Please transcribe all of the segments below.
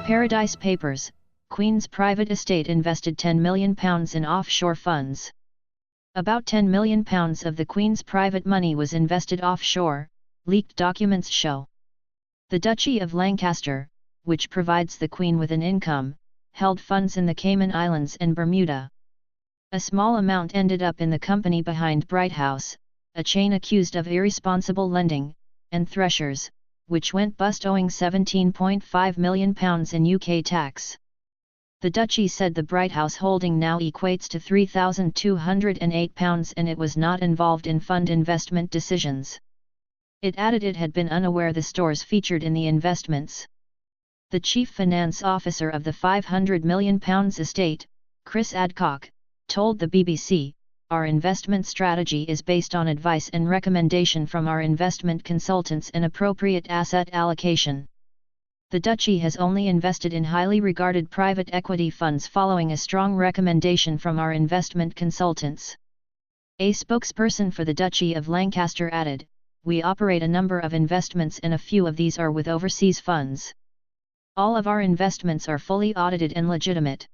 Paradise Papers, Queen's private estate invested £10 million in offshore funds. About £10 million of the Queen's private money was invested offshore, leaked documents show. The Duchy of Lancaster, which provides the Queen with an income, held funds in the Cayman Islands and Bermuda. A small amount ended up in the company behind Bright House, a chain accused of irresponsible lending, and Threshers, which went bust owing £17.5 million in UK tax. The Duchy said the Bright House holding now equates to £3,208 and it was not involved in fund investment decisions. It added it had been unaware the stores featured in the investments. The chief finance officer of the £500 million estate, Chris Adcock, told the BBC, "Our investment strategy is based on advice and recommendation from our investment consultants and appropriate asset allocation. The Duchy has only invested in highly regarded private equity funds following a strong recommendation from our investment consultants." A spokesperson for the Duchy of Lancaster added, "We operate a number of investments and a few of these are with overseas funds. All of our investments are fully audited and legitimate.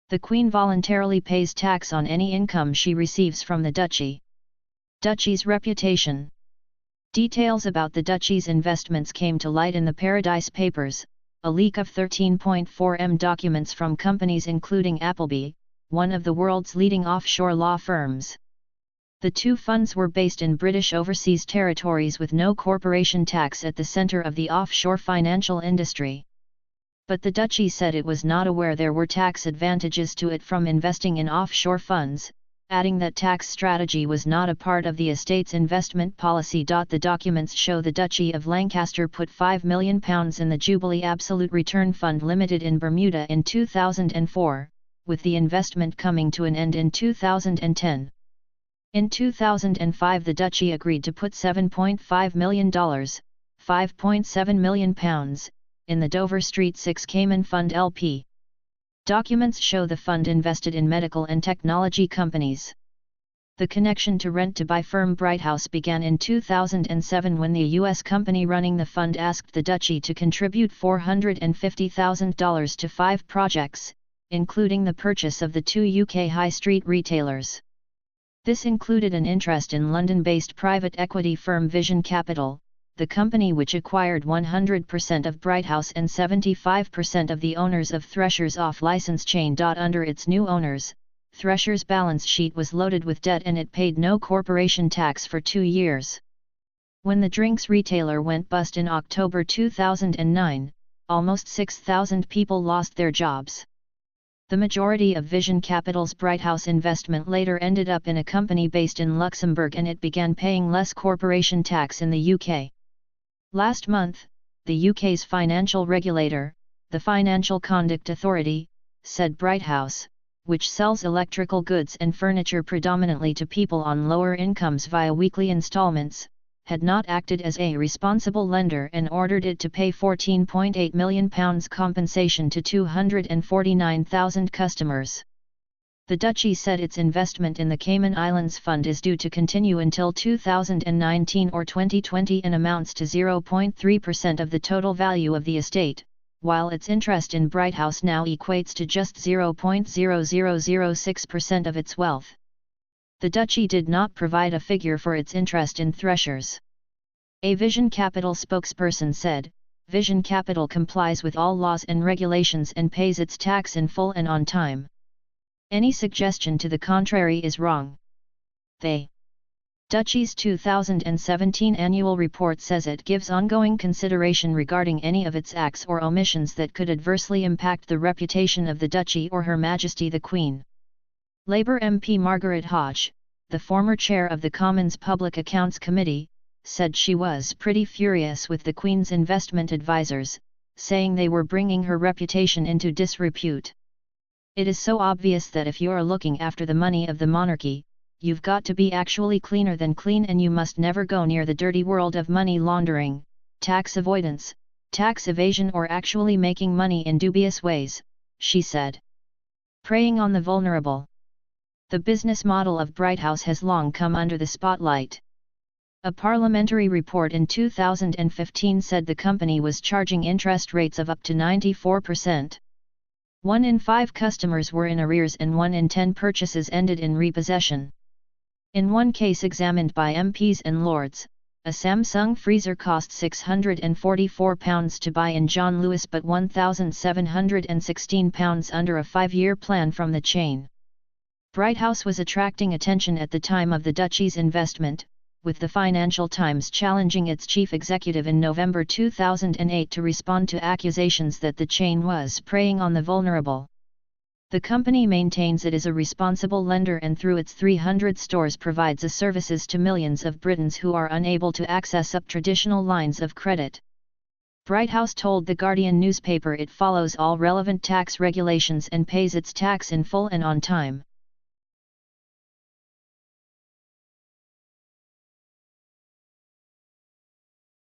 The Queen voluntarily pays tax on any income she receives from the Duchy." Duchy's reputation. Details about the Duchy's investments came to light in the Paradise Papers, a leak of 13.4M documents from companies including Appleby, one of the world's leading offshore law firms. The two funds were based in British overseas territories with no corporation tax at the centre of the offshore financial industry. But the Duchy said it was not aware there were tax advantages to it from investing in offshore funds, adding that tax strategy was not a part of the estate's investment policy. The documents show the Duchy of Lancaster put £5 million in the Jubilee Absolute Return Fund Limited in Bermuda in 2004, with the investment coming to an end in 2010. In 2005 the Duchy agreed to put $7.5 million, £5.7 million, in the Dover Street 6 Cayman Fund LP. Documents show the fund invested in medical and technology companies. The connection to rent-to-buy firm Bright House began in 2007 when the U.S. company running the fund asked the Duchy to contribute $450,000 to 5 projects, including the purchase of the 2 UK high street retailers. This included an interest in London-based private equity firm Vision Capital, the company which acquired 100% of Bright House and 75% of the owners of Threshers off-license chain. Under its new owners, Threshers' balance sheet was loaded with debt and it paid no corporation tax for 2 years. When the drinks retailer went bust in October 2009, almost 6,000 people lost their jobs. The majority of Vision Capital's Bright House investment later ended up in a company based in Luxembourg and it began paying less corporation tax in the UK. Last month, the UK's financial regulator, the Financial Conduct Authority, said Bright House, which sells electrical goods and furniture predominantly to people on lower incomes via weekly installments, had not acted as a responsible lender and ordered it to pay £14.8 million compensation to 249,000 customers. The Duchy said its investment in the Cayman Islands Fund is due to continue until 2019 or 2020 and amounts to 0.3% of the total value of the estate, while its interest in Bright House now equates to just 0.0006% of its wealth. The Duchy did not provide a figure for its interest in Threshers. A Vision Capital spokesperson said, "Vision Capital complies with all laws and regulations and pays its tax in full and on time. Any suggestion to the contrary is wrong." The Duchy's 2017 annual report says it gives ongoing consideration regarding any of its acts or omissions that could adversely impact the reputation of the Duchy or Her Majesty the Queen. Labour MP Margaret Hodge, the former chair of the Commons Public Accounts Committee, said she was pretty furious with the Queen's investment advisors, saying they were bringing her reputation into disrepute. "It is so obvious that if you're looking after the money of the monarchy, you've got to be actually cleaner than clean and you must never go near the dirty world of money laundering, tax avoidance, tax evasion or actually making money in dubious ways," she said. Preying on the vulnerable. The business model of Bright House has long come under the spotlight. A parliamentary report in 2015 said the company was charging interest rates of up to 94%. 1 in 5 customers were in arrears and 1 in 10 purchases ended in repossession. In one case examined by MPs and Lords, a Samsung freezer cost £644 to buy in John Lewis but £1,716 under a 5-year plan from the chain. Brighthouse was attracting attention at the time of the Duchy's investment, with the Financial Times challenging its chief executive in November 2008 to respond to accusations that the chain was preying on the vulnerable. The company maintains it is a responsible lender and through its 300 stores provides the services to millions of Britons who are unable to access traditional lines of credit. Brighthouse told The Guardian newspaper it follows all relevant tax regulations and pays its tax in full and on time.